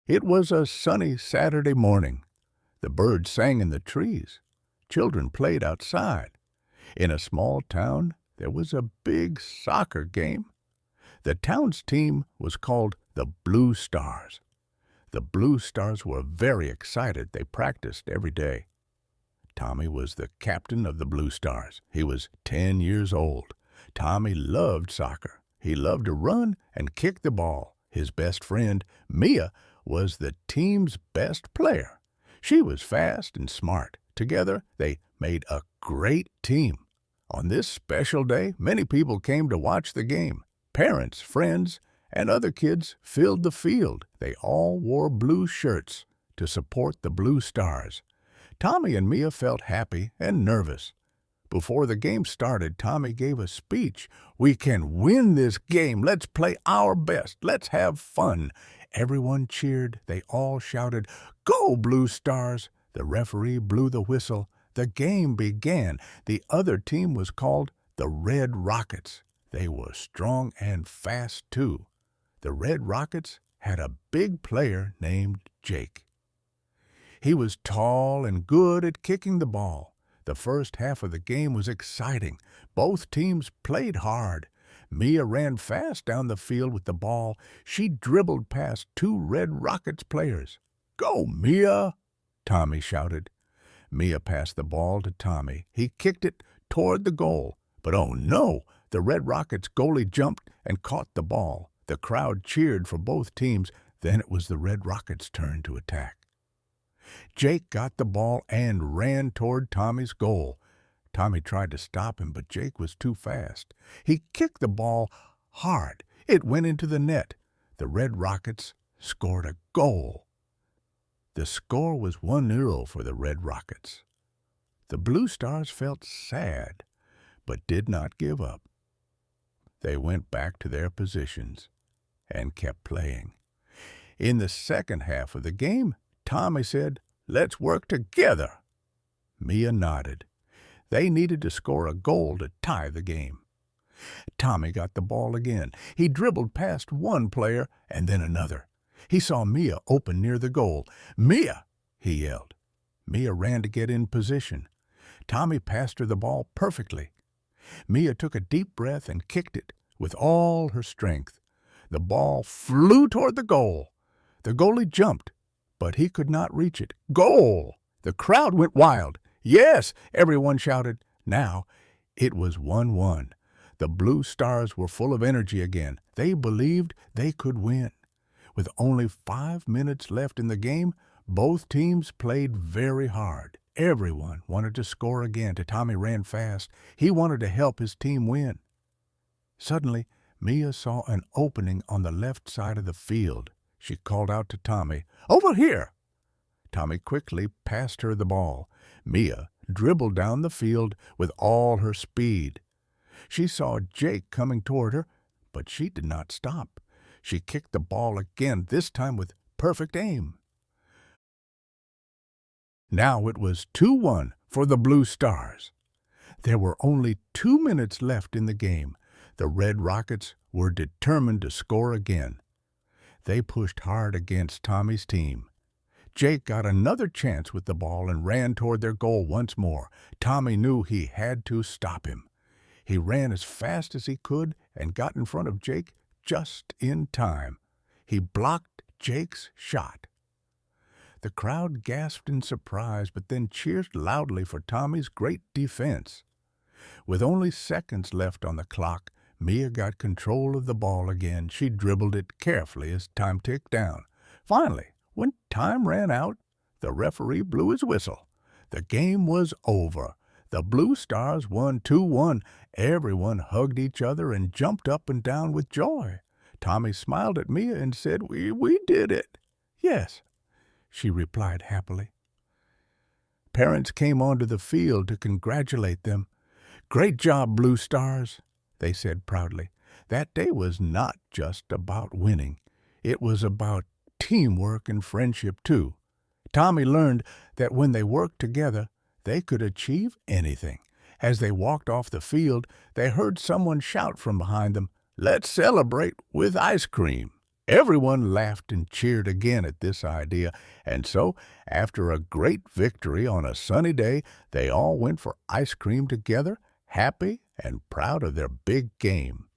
It was a sunny Saturday morning. The birds sang in the trees. Children played outside. In a small town, there was a big soccer game. The town's team was called the Blue Stars. The Blue Stars were very excited. They practiced every day. Tommy was the captain of the Blue Stars. He was 10 years old. Tommy loved soccer. He loved to run and kick the ball. His best friend, Mia, was the team's best player. She was fast and smart. Together, they made a great team. On this special day, many people came to watch the game. Parents, friends, and other kids filled the field. They all wore blue shirts to support the Blue Stars. Tommy and Mia felt happy and nervous. Before the game started, Tommy gave a speech. "We can win this game. Let's play our best. Let's have fun." Everyone cheered. They all shouted, "Go, Blue Stars!" The referee blew the whistle. The game began. The other team was called the Red Rockets. They were strong and fast, too. The Red Rockets had a big player named Jake. He was tall and good at kicking the ball. The first half of the game was exciting. Both teams played hard. Mia ran fast down the field with the ball. She dribbled past 2 Red Rockets players. "Go, Mia!" Tommy shouted. Mia passed the ball to Tommy. He kicked it toward the goal. But oh no! The Red Rockets goalie jumped and caught the ball. The crowd cheered for both teams. Then it was the Red Rockets' turn to attack. Jake got the ball and ran toward Tommy's goal. Tommy tried to stop him, but Jake was too fast. He kicked the ball hard. It went into the net. The Red Rockets scored a goal. The score was 1-0 for the Red Rockets. The Blue Stars felt sad, but did not give up. They went back to their positions and kept playing. In the second half of the game, Tommy said, "Let's work together." Mia nodded. They needed to score a goal to tie the game. Tommy got the ball again. He dribbled past one player and then another. He saw Mia open near the goal. "Mia!" he yelled. Mia ran to get in position. Tommy passed her the ball perfectly. Mia took a deep breath and kicked it with all her strength. The ball flew toward the goal. The goalie jumped, but he could not reach it. "Goal!" The crowd went wild. "Yes!" everyone shouted. Now it was 1-1. The Blue Stars were full of energy again. They believed they could win. With only 5 minutes left in the game, both teams played very hard. Everyone wanted to score again. Tommy ran fast. He wanted to help his team win. Suddenly, Mia saw an opening on the left side of the field. She called out to Tommy, "Over here!" Tommy quickly passed her the ball. Mia dribbled down the field with all her speed. She saw Jake coming toward her, but she did not stop. She kicked the ball again, this time with perfect aim. Now it was 2-1 for the Blue Stars. There were only 2 minutes left in the game. The Red Rockets were determined to score again. They pushed hard against Tommy's team. Jake got another chance with the ball and ran toward their goal once more. Tommy knew he had to stop him. He ran as fast as he could and got in front of Jake just in time. He blocked Jake's shot. The crowd gasped in surprise, but then cheered loudly for Tommy's great defense. With only seconds left on the clock, Mia got control of the ball again. She dribbled it carefully as time ticked down. Finally, when time ran out, the referee blew his whistle. The game was over. The Blue Stars won 2-1. Everyone hugged each other and jumped up and down with joy. Tommy smiled at Mia and said, We did it." "Yes," she replied happily. Parents came onto the field to congratulate them. "Great job, Blue Stars," they said proudly. That day was not just about winning. It was about teamwork and friendship, too. Tommy learned that when they worked together, they could achieve anything. As they walked off the field, they heard someone shout from behind them, "Let's celebrate with ice cream." Everyone laughed and cheered again at this idea, and so, after a great victory on a sunny day, they all went for ice cream together, happy and proud of their big game.